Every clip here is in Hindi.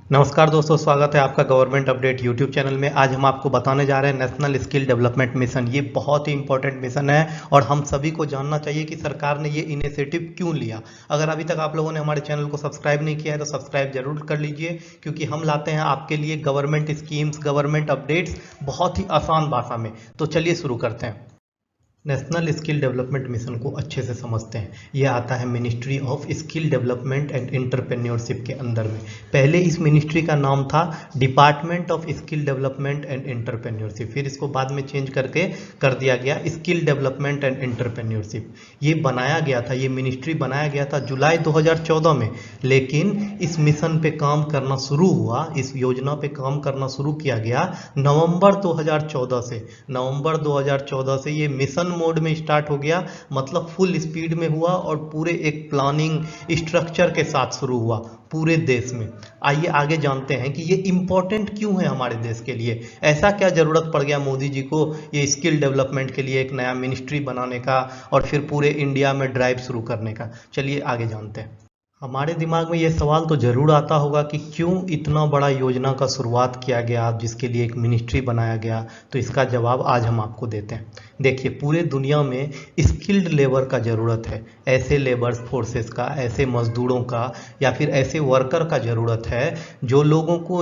नमस्कार दोस्तों, स्वागत है आपका गवर्नमेंट अपडेट यूट्यूब चैनल में। आज हम आपको बताने जा रहे हैं नेशनल स्किल डेवलपमेंट मिशन। ये बहुत ही इंपॉर्टेंट मिशन है और हम सभी को जानना चाहिए कि सरकार ने ये इनिशिएटिव क्यों लिया। अगर अभी तक आप लोगों ने हमारे चैनल को सब्सक्राइब नहीं किया है तो सब्सक्राइब जरूर कर लीजिए, क्योंकि हम लाते हैं आपके लिए गवर्नमेंट स्कीम्स, गवर्नमेंट अपडेट्स बहुत ही आसान भाषा में। तो चलिए शुरू करते हैं। नेशनल स्किल डेवलपमेंट मिशन को अच्छे से समझते हैं। यह आता है ministry of skill development and entrepreneurship के अंदर में। पहले इस मिनिस्ट्री का नाम था department of skill development and entrepreneurship, फिर इसको बाद में चेंज करके कर दिया गया स्किल डेवलपमेंट एंड एंटरप्रेन्योरशिप। ये बनाया गया था, ये मिनिस्ट्री बनाया गया था जुलाई 2014 में, लेकिन इस मिशन पे काम करना शुरू हुआ, इस योजना पे काम करना शुरू किया गया नवंबर 2014 से। नवंबर 2014 से ये मिशन मोड में स्टार्ट हो गया, मतलब फुल स्पीड में हुआ और पूरे एक प्लानिंग स्ट्रक्चर के साथ शुरू हुआ पूरे देश में। आइए आगे जानते हैं कि ये इम्पोर्टेंट क्यों है हमारे देश के लिए। ऐसा क्या जरूरत पड़ गया मोदी जी को ये स्किल डेवलपमेंट के लिए एक नया मिनिस्ट्री बनाने का और फिर पूरे इंडिया में ड्राइव शुरू करने का। चलिए आगे जानते हैं। हमारे दिमाग में ये सवाल तो जरूर आता होगा कि क्यों इतना बड़ा योजना का शुरुआत किया गया, जिसके लिए एक मिनिस्ट्री बनाया गया। तो इसका जवाब आज हम आपको देते हैं। देखिए, पूरे दुनिया में स्किल्ड लेबर का ज़रूरत है, ऐसे लेबर फोर्सेस का, ऐसे मजदूरों का या फिर ऐसे वर्कर का ज़रूरत है जो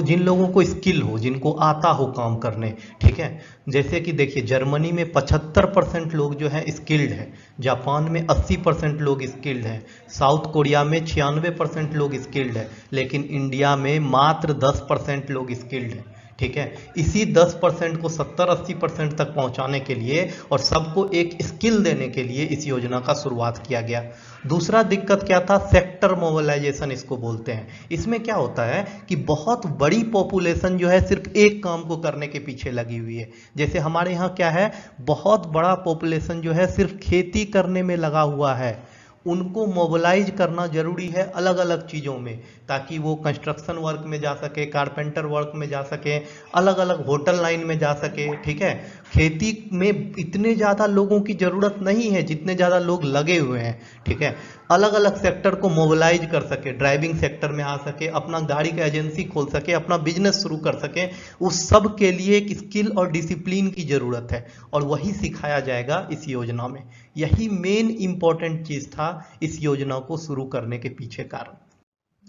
जिन लोगों को स्किल हो, जिनको आता हो काम करने। ठीक है, जैसे कि देखिए, जर्मनी में 75% लोग जो हैं स्किल्ड हैं, जापान में 80% लोग स्किल्ड हैं, साउथ कोरिया में 96% लोग स्किल्ड हैं, लेकिन इंडिया में मात्र 10% लोग स्किल्ड हैं। ठीक है, इसी 10% को 70-80% तक पहुंचाने के लिए और सबको एक स्किल देने के लिए इस योजना का शुरुआत किया गया। दूसरा दिक्कत क्या था? सेक्टर मोबिलाइजेशन इसको बोलते हैं। इसमें क्या होता है कि बहुत बड़ी पॉपुलेशन जो है सिर्फ एक काम को करने के पीछे लगी हुई है। जैसे हमारे यहाँ क्या है, बहुत बड़ा पॉपुलेशन जो है सिर्फ खेती करने में लगा हुआ है। उनको मोबिलाइज करना जरूरी है अलग अलग चीज़ों में, ताकि वो कंस्ट्रक्शन वर्क में जा सके, कारपेंटर वर्क में जा सके, अलग अलग होटल लाइन में जा सके। ठीक है, खेती में इतने ज़्यादा लोगों की ज़रूरत नहीं है जितने ज़्यादा लोग लगे हुए हैं। ठीक है, अलग अलग सेक्टर को मोबिलाइज कर सके, ड्राइविंग सेक्टर में आ सके, अपना गाड़ी का एजेंसी खोल सके, अपना बिजनेस शुरू कर सके, उस सब के लिए एक स्किल और डिसिप्लिन की ज़रूरत है और वही सिखाया जाएगा इस योजना में। यही मेन इंपॉर्टेंट चीज़ था इस योजना को शुरू करने के पीछे कारण।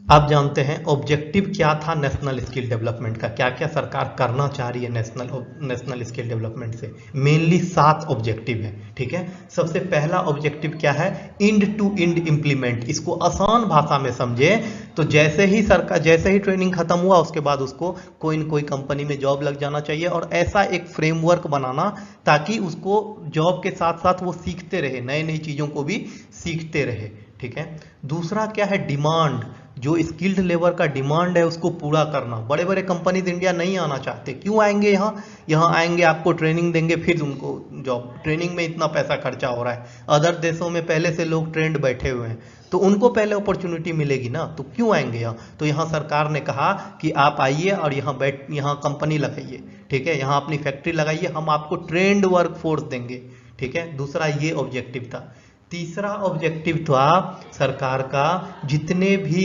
आप जानते हैं ऑब्जेक्टिव क्या था नेशनल स्किल डेवलपमेंट का, क्या क्या सरकार करना चाह रही है नेशनल स्किल डेवलपमेंट से। मेनली 7 ऑब्जेक्टिव है। ठीक है, सबसे पहला ऑब्जेक्टिव क्या है? End to end implement. इसको आसान भाषा में समझे तो जैसे ही ट्रेनिंग खत्म हुआ उसके बाद उसको कोई न कोई कंपनी में जॉब लग जाना चाहिए, और ऐसा एक फ्रेमवर्क बनाना ताकि उसको जॉब के साथ साथ वो सीखते रहे, नई नई चीज़ों को भी सीखते रहे। ठीक है, दूसरा क्या है? डिमांड। जो स्किल्ड लेबर का डिमांड है उसको पूरा करना। बड़े बड़े कंपनीज इंडिया नहीं आना चाहते। क्यों आएंगे यहाँ आएंगे, आपको ट्रेनिंग देंगे, फिर उनको जॉब। ट्रेनिंग में इतना पैसा खर्चा हो रहा है, अदर देशों में पहले से लोग ट्रेंड बैठे हुए हैं, तो उनको पहले अपॉर्चुनिटी मिलेगी ना, तो क्यों आएंगे यहाँ। तो यहाँ सरकार ने कहा कि आप आइए और यहाँ कंपनी लगाइए। ठीक है, यहाँ अपनी फैक्ट्री लगाइए, हम आपको ट्रेंड वर्क फोर्स देंगे। ठीक है, दूसरा ये ऑब्जेक्टिव था। तीसरा ऑब्जेक्टिव था सरकार का, जितने भी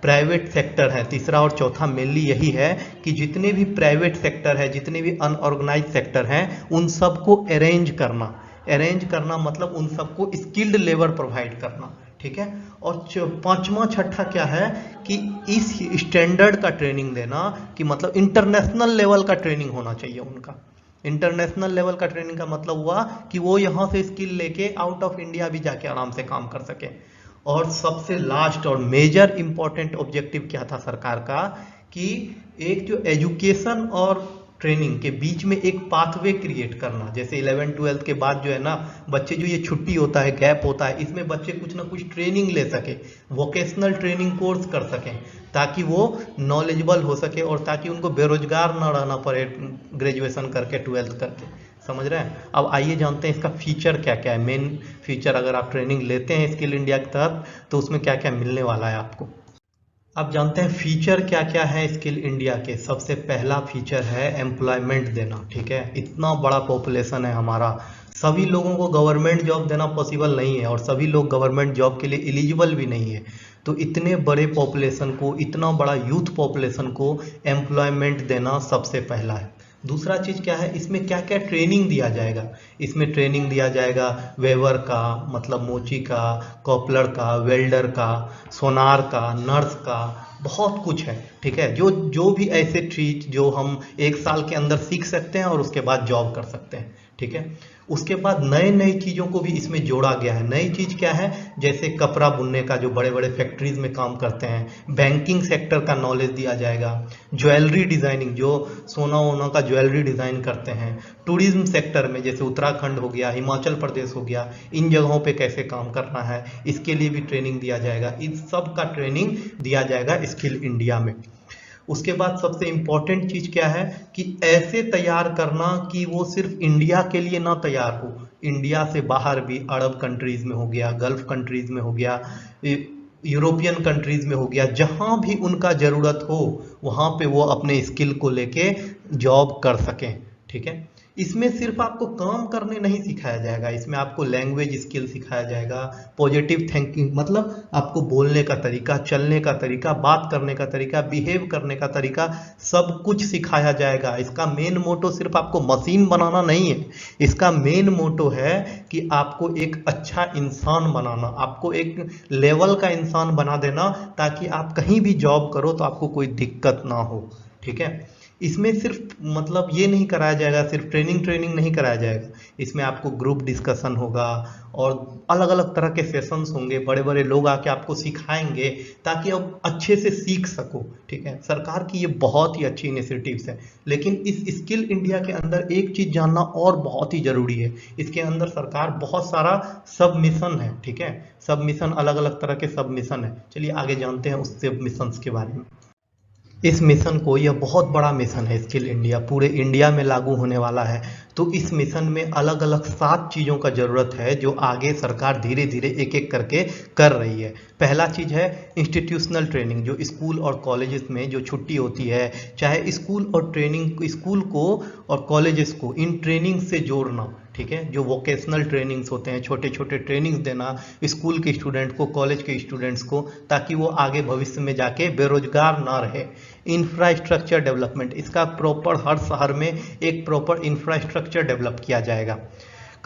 प्राइवेट सेक्टर है, तीसरा और चौथा मेनली यही है कि जितने भी प्राइवेट सेक्टर है, जितने भी अनऑर्गेनाइज सेक्टर हैं, उन सबको अरेंज करना मतलब उन सबको स्किल्ड लेबर प्रोवाइड करना। ठीक है, और पांचवा छठा क्या है कि इस स्टैंडर्ड का ट्रेनिंग देना, कि मतलब इंटरनेशनल लेवल का ट्रेनिंग होना चाहिए उनका। इंटरनेशनल लेवल का ट्रेनिंग का मतलब हुआ कि वो यहाँ से स्किल लेके आउट ऑफ इंडिया भी जाके आराम से काम कर सके। और सबसे लास्ट और मेजर इंपॉर्टेंट ऑब्जेक्टिव क्या था सरकार का, कि एक जो एजुकेशन और ट्रेनिंग के बीच में एक पाथवे क्रिएट करना। जैसे 11-12 के बाद जो है ना, बच्चे जो ये छुट्टी होता है, गैप होता है, इसमें बच्चे कुछ ना कुछ ट्रेनिंग ले सके, वोकेशनल ट्रेनिंग कोर्स कर सकें, ताकि वो नॉलेजेबल हो सके और ताकि उनको बेरोजगार ना रहना पड़े ग्रेजुएशन करके, 12th करके। समझ रहे हैं? अब आइए जानते हैं इसका फीचर क्या क्या है। मेन फीचर, अगर आप ट्रेनिंग लेते हैं स्किल इंडिया के तहत तो उसमें क्या क्या मिलने वाला है आपको। आप जानते हैं फीचर क्या क्या है स्किल इंडिया के। सबसे पहला फीचर है एम्प्लॉयमेंट देना। ठीक है, इतना बड़ा पॉपुलेशन है हमारा, सभी लोगों को गवर्नमेंट जॉब देना पॉसिबल नहीं है और सभी लोग गवर्नमेंट जॉब के लिए एलिजिबल भी नहीं है। तो इतने बड़े पॉपुलेशन को, इतना बड़ा यूथ पॉपुलेशन को एम्प्लॉयमेंट देना सबसे पहला है। दूसरा चीज़ क्या है, इसमें क्या क्या ट्रेनिंग दिया जाएगा। इसमें ट्रेनिंग दिया जाएगा वेवर का, मतलब मोची का, कॉपलर का, वेल्डर का, सोनार का, नर्स का, बहुत कुछ है। ठीक है, जो जो भी ऐसे चीज जो हम 1 साल के अंदर सीख सकते हैं और उसके बाद जॉब कर सकते हैं। ठीक है, उसके बाद नए नई चीज़ों को भी इसमें जोड़ा गया है। नई चीज़ क्या है, जैसे कपड़ा बुनने का, जो बड़े बड़े फैक्ट्रीज में काम करते हैं, बैंकिंग सेक्टर का नॉलेज दिया जाएगा, ज्वेलरी डिज़ाइनिंग, जो सोना वोना का ज्वेलरी डिज़ाइन करते हैं, टूरिज्म सेक्टर में जैसे उत्तराखंड हो गया, हिमाचल प्रदेश हो गया, इन जगहों पे कैसे काम करना है, इसके लिए भी ट्रेनिंग दिया जाएगा। इन सब का ट्रेनिंग दिया जाएगा स्किल इंडिया में। उसके बाद सबसे इम्पोर्टेंट चीज़ क्या है कि ऐसे तैयार करना कि वो सिर्फ इंडिया के लिए ना तैयार हो, इंडिया से बाहर भी, अरब कंट्रीज में हो गया, गल्फ कंट्रीज में हो गया, यूरोपियन कंट्रीज में हो गया, जहाँ भी उनका ज़रूरत हो वहाँ पे वो अपने स्किल को लेके जॉब कर सकें। ठीक है, इसमें सिर्फ आपको काम करने नहीं सिखाया जाएगा, इसमें आपको लैंग्वेज स्किल सिखाया जाएगा, पॉजिटिव थिंकिंग, मतलब आपको बोलने का तरीका, चलने का तरीका, बात करने का तरीका, बिहेव करने का तरीका, सब कुछ सिखाया जाएगा। इसका मेन मोटो सिर्फ आपको मशीन बनाना नहीं है, इसका मेन मोटो है कि आपको एक अच्छा इंसान बनाना, आपको एक लेवल का इंसान बना देना, ताकि आप कहीं भी जॉब करो तो आपको कोई दिक्कत ना हो। ठीक है, इसमें सिर्फ मतलब ये नहीं कराया जाएगा, सिर्फ ट्रेनिंग नहीं कराया जाएगा, इसमें आपको ग्रुप डिस्कशन होगा और अलग अलग तरह के सेशंस होंगे, बड़े बड़े लोग आके आपको सिखाएंगे ताकि आप अच्छे से सीख सको। ठीक है, सरकार की ये बहुत ही अच्छी इनिशिएटिव्स है। लेकिन इस स्किल इंडिया के अंदर एक चीज़ जानना और बहुत ही ज़रूरी है, इसके अंदर सरकार बहुत सारा सब मिशन है। ठीक है, सब मिशन, अलग अलग तरह के सब मिशन है। चलिए आगे जानते हैं उस सब मिशन के बारे में। इस मिशन को, यह बहुत बड़ा मिशन है स्किल इंडिया, पूरे इंडिया में लागू होने वाला है। तो इस मिशन में अलग अलग 7 चीज़ों का ज़रूरत है जो आगे सरकार धीरे धीरे एक एक करके कर रही है। पहला चीज़ है इंस्टीट्यूशनल ट्रेनिंग, जो स्कूल और कॉलेजेस में जो छुट्टी होती है, चाहे स्कूल और ट्रेनिंग, स्कूल को और कॉलेजेस को इन ट्रेनिंग से जोड़ना। ठीक है, जो वोकेशनल ट्रेनिंग्स होते हैं, छोटे छोटे ट्रेनिंग्स देना स्कूल के स्टूडेंट को, कॉलेज के स्टूडेंट्स को, ताकि वो आगे भविष्य में जाके बेरोजगार ना रहे। इंफ्रास्ट्रक्चर डेवलपमेंट, इसका प्रॉपर हर शहर में एक प्रॉपर इंफ्रास्ट्रक्चर डेवलप किया जाएगा।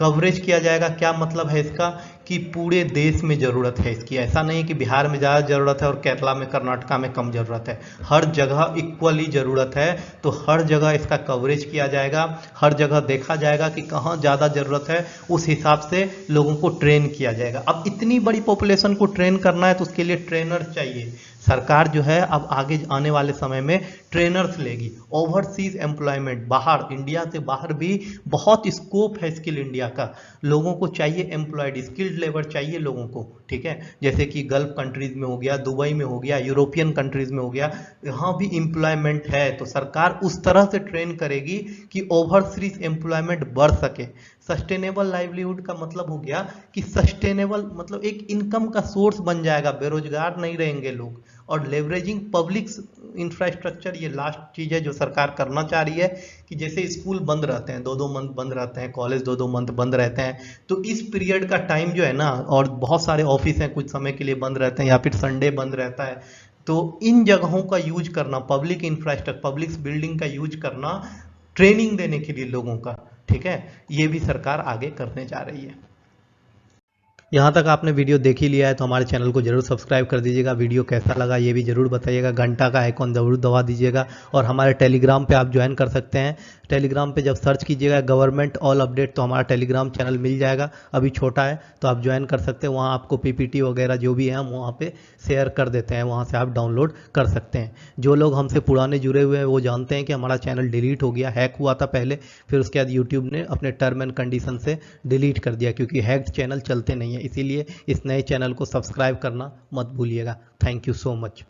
कवरेज किया जाएगा, क्या मतलब है इसका, कि पूरे देश में ज़रूरत है इसकी, ऐसा नहीं कि बिहार में ज़्यादा ज़रूरत है और केरला में, कर्नाटका में कम ज़रूरत है, हर जगह इक्वली ज़रूरत है। तो हर जगह इसका कवरेज किया जाएगा, हर जगह देखा जाएगा कि कहाँ ज़्यादा ज़रूरत है, उस हिसाब से लोगों को ट्रेन किया जाएगा। अब इतनी बड़ी पॉपुलेशन को ट्रेन करना है तो उसके लिए ट्रेनर चाहिए। सरकार जो है अब आगे आने वाले समय में ट्रेनर्स लेगी। ओवरसीज एम्प्लॉयमेंट, बाहर, इंडिया से बाहर भी बहुत स्कोप है स्किल इंडिया का, लोगों को चाहिए एम्प्लॉयड, स्किल्ड लेबर चाहिए लोगों को। ठीक है, जैसे कि गल्फ कंट्रीज में हो गया, दुबई में हो गया, यूरोपियन कंट्रीज में हो गया, यहाँ भी एम्प्लॉयमेंट है। तो सरकार उस तरह से ट्रेन करेगी कि ओवरसीज एम्प्लॉयमेंट बढ़ सके। सस्टेनेबल लाइवलीहुड का मतलब हो गया कि सस्टेनेबल मतलब एक इनकम का सोर्स बन जाएगा, बेरोजगार नहीं रहेंगे लोग। और लेवरेजिंग पब्लिक इंफ्रास्ट्रक्चर, ये लास्ट चीज़ है जो सरकार करना चाह रही है, कि जैसे स्कूल बंद रहते हैं, 2-2 मंथ बंद रहते हैं, कॉलेज 2-2 मंथ बंद रहते हैं, तो इस पीरियड का टाइम जो है ना, और बहुत सारे ऑफिस हैं कुछ समय के लिए बंद रहते हैं या फिर संडे बंद रहता है, तो इन जगहों का यूज करना, पब्लिक इंफ्रास्ट्रक्चर, पब्लिक बिल्डिंग का यूज करना ट्रेनिंग देने के लिए लोगों का। ठीक है, ये भी सरकार आगे करने जा रही है। यहाँ तक आपने वीडियो देख ही लिया है तो हमारे चैनल को जरूर सब्सक्राइब कर दीजिएगा। वीडियो कैसा लगा ये भी जरूर बताइएगा, घंटा का आइकॉन जरूर दबा दीजिएगा, और हमारे टेलीग्राम पे आप ज्वाइन कर सकते हैं। टेलीग्राम पे जब सर्च कीजिएगा गवर्नमेंट ऑल अपडेट तो हमारा टेलीग्राम चैनल मिल जाएगा, अभी छोटा है तो आप ज्वाइन कर सकते हैं। वहाँ आपको पीपीटी वगैरह जो भी है हम वहाँ पे शेयर कर देते हैं, वहाँ से आप डाउनलोड कर सकते हैं। जो लोग हमसे पुराने जुड़े हुए हैं वो जानते हैं कि हमारा चैनल डिलीट हो गया, हैक हुआ था पहले, फिर उसके बाद यूट्यूब ने अपने टर्म एंड कंडीशन से डिलीट कर दिया, क्योंकि हैक्ड चैनल चलते नहीं है। इसीलिए इस नए चैनल को सब्सक्राइब करना मत भूलिएगा। Thank you so much.